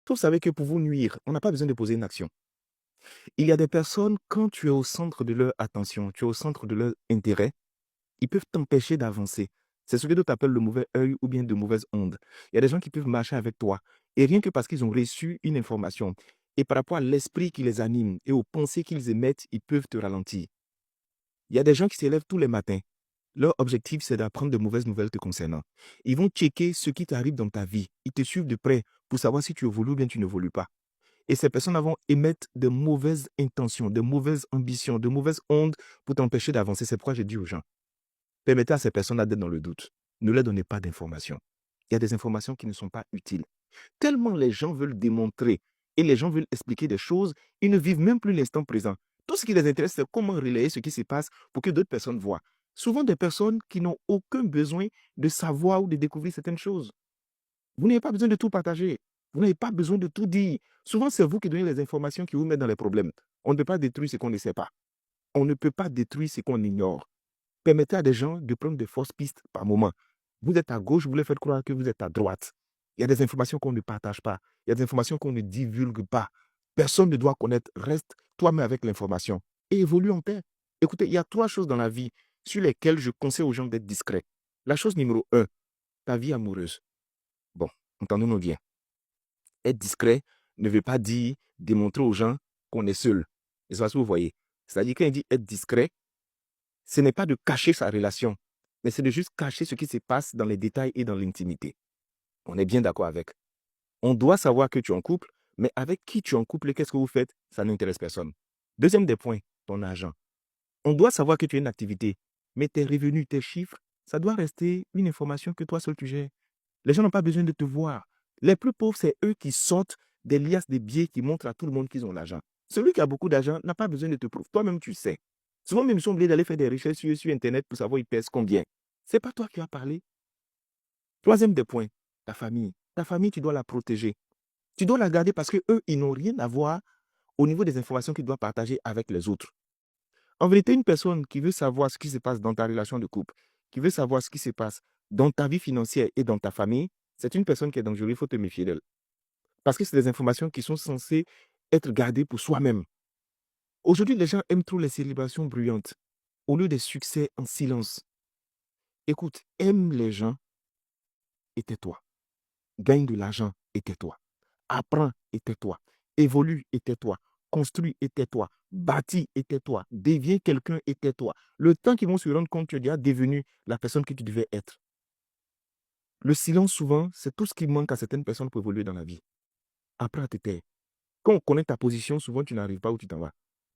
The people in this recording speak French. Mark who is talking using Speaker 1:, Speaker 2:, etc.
Speaker 1: Vous savez que pour vous nuire, on n'a pas besoin de poser une action. Il y a des personnes, quand tu es au centre de leur attention, tu es au centre de leur intérêt, ils peuvent t'empêcher d'avancer. C'est ce que d'autres appellent le mauvais œil ou bien de mauvaises ondes. Il y a des gens qui peuvent marcher avec toi. Et rien que parce qu'ils ont reçu une information, et par rapport à l'esprit qui les anime et aux pensées qu'ils émettent, ils peuvent te ralentir. Il y a des gens qui se lèvent tous les matins. Leur objectif, c'est d'apprendre de mauvaises nouvelles te concernant. Ils vont checker ce qui t'arrive dans ta vie. Ils te suivent de près pour savoir si tu évolues ou bien tu n'évolues pas. Et ces personnes vont émettre de mauvaises intentions, de mauvaises ambitions, de mauvaises ondes pour t'empêcher d'avancer. C'est pourquoi j'ai dit aux gens, permettez à ces personnes-là d'être dans le doute. Ne leur donnez pas d'informations. Il y a des informations qui ne sont pas utiles. Tellement les gens veulent démontrer et les gens veulent expliquer des choses, ils ne vivent même plus l'instant présent. Tout ce qui les intéresse, c'est comment relayer ce qui se passe pour que d'autres personnes voient. Souvent des personnes qui n'ont aucun besoin de savoir ou de découvrir certaines choses. Vous n'avez pas besoin de tout partager. Vous n'avez pas besoin de tout dire. Souvent, c'est vous qui donnez les informations qui vous mettent dans les problèmes. On ne peut pas détruire ce qu'on ne sait pas. On ne peut pas détruire ce qu'on ignore. Permettez à des gens de prendre de fausses pistes par moment. Vous êtes à gauche, vous voulez faire croire que vous êtes à droite. Il y a des informations qu'on ne partage pas. Il y a des informations qu'on ne divulgue pas. Personne ne doit connaître. Reste toi-même avec l'information et évolue en paix. Écoutez, il y a 3 choses dans la vie sur lesquelles je conseille aux gens d'être discrets. La chose numéro 1, ta vie amoureuse. Bon, entendons-nous bien. Être discret ne veut pas dire démontrer aux gens qu'on est seul. Et c'est ce que vous voyez. C'est-à-dire, quand il dit être discret, ce n'est pas de cacher sa relation, mais c'est de juste cacher ce qui se passe dans les détails et dans l'intimité. On est bien d'accord avec. On doit savoir que tu es en couple, mais avec qui tu es en couple et qu'est-ce que vous faites, ça n'intéresse personne. Deuxième des points, ton argent. On doit savoir que tu as une activité, mais tes revenus, tes chiffres, ça doit rester une information que toi seul tu gères. Les gens n'ont pas besoin de te voir. Les plus pauvres, c'est eux qui sortent des liasses de billets qui montrent à tout le monde qu'ils ont l'argent. Celui qui a beaucoup d'argent n'a pas besoin de te prouver. Toi-même, tu sais. Souvent, même, ils sont obligés d'aller faire des recherches sur Internet pour savoir ils pèsent combien. C'est pas toi qui as parlé. Troisième des points, ta famille. Ta famille, tu dois la protéger. Tu dois la garder parce qu'eux, ils n'ont rien à voir au niveau des informations qu'ils doivent partager avec les autres. En vérité, une personne qui veut savoir ce qui se passe dans ta relation de couple, qui veut savoir ce qui se passe dans ta vie financière et dans ta famille, c'est une personne qui est dangereuse, il faut te méfier d'elle. Parce que c'est des informations qui sont censées être gardées pour soi-même. Aujourd'hui, les gens aiment trop les célébrations bruyantes au lieu des succès en silence. Écoute, aime les gens et tais-toi. Gagne de l'argent et tais-toi. Apprends et tais-toi. Évolue et tais-toi. Construis et tais-toi. Bâtis et tais-toi. Deviens quelqu'un et tais-toi. Le temps qu'ils vont se rendre compte que tu es déjà devenu la personne que tu devais être. Le silence, souvent, c'est tout ce qui manque à certaines personnes pour évoluer dans la vie. Apprends à te taire. Quand on connaît ta position, souvent tu n'arrives pas où tu t'en vas.